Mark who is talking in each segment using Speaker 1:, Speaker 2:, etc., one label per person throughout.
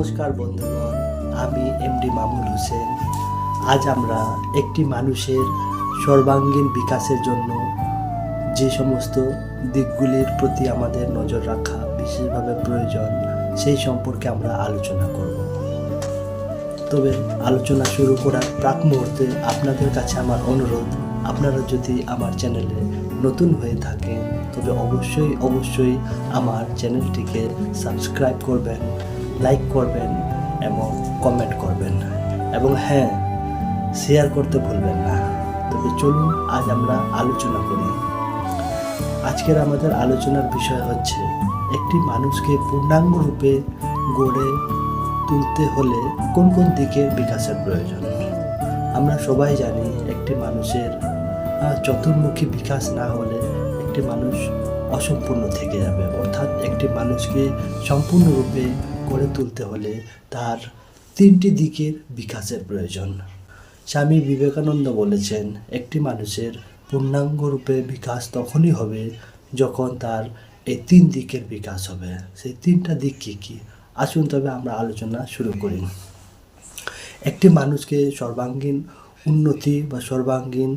Speaker 1: নমস্কার বন্ধুগণ, আমি এমডি মামুন হোসেন। আজ আমরা একটি মানুষের সর্বাঙ্গীন বিকাশের জন্য যে সমস্ত দিকগুলির প্রতি আমাদের নজর রাখা বিশেষভাবে প্রয়োজন সেই সম্পর্কে আমরা আলোচনা করব। তবে আলোচনা শুরু করার প্রাক মুহূর্তে আপনাদের কাছে আমার অনুরোধ, আপনারা যদি আমার চ্যানেলে নতুন হয়ে থাকেন তবে অবশ্যই আমার চ্যানেলটিকে সাবস্ক্রাইব করবেন, লাইক করবেন এবং কমেন্ট করবেন এবং হ্যাঁ, শেয়ার করতে ভুলবেন না। তবে চলুন আজ আমরা আলোচনা করি। আজকের আমাদের আলোচনার বিষয় হচ্ছে একটি মানুষকে পূর্ণাঙ্গ রূপে গড়ে তুলতে হলে কোন কোন দিকের বিকাশের প্রয়োজন। আমরা সবাই জানি একটি মানুষের চতুর্মুখী বিকাশ না হলে একটি মানুষ অসম্পূর্ণ থেকে যাবে। অর্থাৎ একটি মানুষকে সম্পূর্ণরূপে গড়ে তুলতে হলে তার তিনটি দিকের বিকাশের প্রয়োজন। স্বামী বিবেকানন্দ বলেছেন, একটি মানুষের পূর্ণাঙ্গ রূপে বিকাশ তখনই হবে যখন তার এই তিন দিকের বিকাশ হবে। সেই তিনটা দিক কী কী? আসুন তবে আমরা আলোচনা শুরু করি। একটি মানুষকে সর্বাঙ্গীন উন্নতি বা সর্বাঙ্গীন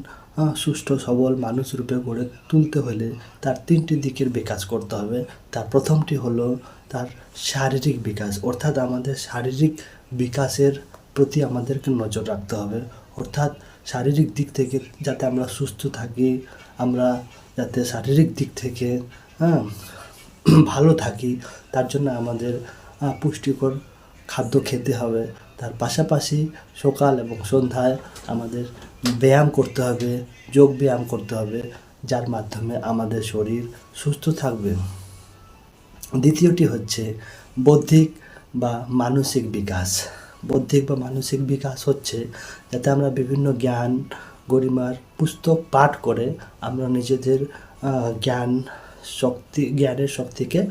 Speaker 1: সুষ্ঠু সবল মানুষ রূপে গড়ে তুলতে হলে তার তিনটি দিকের বিকাশ করতে হবে। তার প্রথমটি হলো তার শারীরিক বিকাশ, অর্থাৎ আমাদের শারীরিক বিকাশের প্রতি আমাদেরকে নজর রাখতে হবে। অর্থাৎ শারীরিক দিক থেকে যাতে আমরা সুস্থ থাকি, আমরা যাতে শারীরিক দিক থেকে ভালো থাকি, তার জন্য আমাদের পুষ্টিকর খাদ্য খেতে হবে। তার পাশাপাশি সকাল এবং সন্ধ্যায় আমাদের ব্যায়াম করতে হবে, যোগ ব্যায়াম করতে হবে, যার মাধ্যমে আমাদের শরীর সুস্থ থাকবে। দ্বিতীয়টি হচ্ছে বৌদ্ধিক বা মানসিক বিকাশ। বৌদ্ধিক বা মানসিক বিকাশ হচ্ছে যাতে আমরা বিভিন্ন জ্ঞান গরিমার পুস্তক পাঠ করে আমরা নিজেদের জ্ঞানের শক্তিকে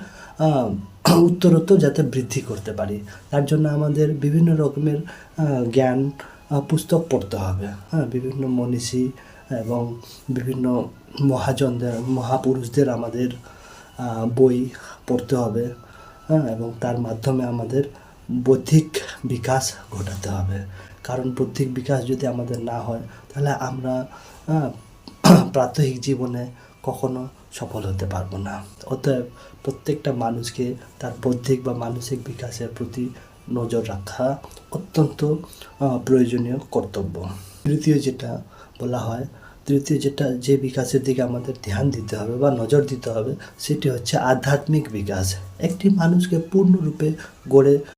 Speaker 1: উত্তরোত্তর যাতে বৃদ্ধি করতে পারি। তার জন্য আমাদের বিভিন্ন রকমের জ্ঞান পুস্তক পড়তে হবে। বিভিন্ন মনীষী এবং বিভিন্ন মহাপুরুষদের আমাদের বই পড়তে হবে এবং তার মাধ্যমে আমাদের বৌদ্ধিক বিকাশ ঘটাতে হবে। কারণ বৌদ্ধিক বিকাশ যদি আমাদের না হয় তাহলে আমরা প্রাত্যহিক জীবনে কখনো সফল হতে পারবো না। অতএব প্রত্যেকটা মানুষকে তার বৌদ্ধিক বা মানসিক বিকাশের প্রতি নজর রাখা অত্যন্ত প্রয়োজনীয় কর্তব্য। তৃতীয় যে বিকাশের দিকে আমাদের ধ্যান দিতে হবে বা নজর দিতে হবে সেটি হচ্ছে আধ্যাত্মিক বিকাশ। একটি মানুষকে পূর্ণরূপে গড়ে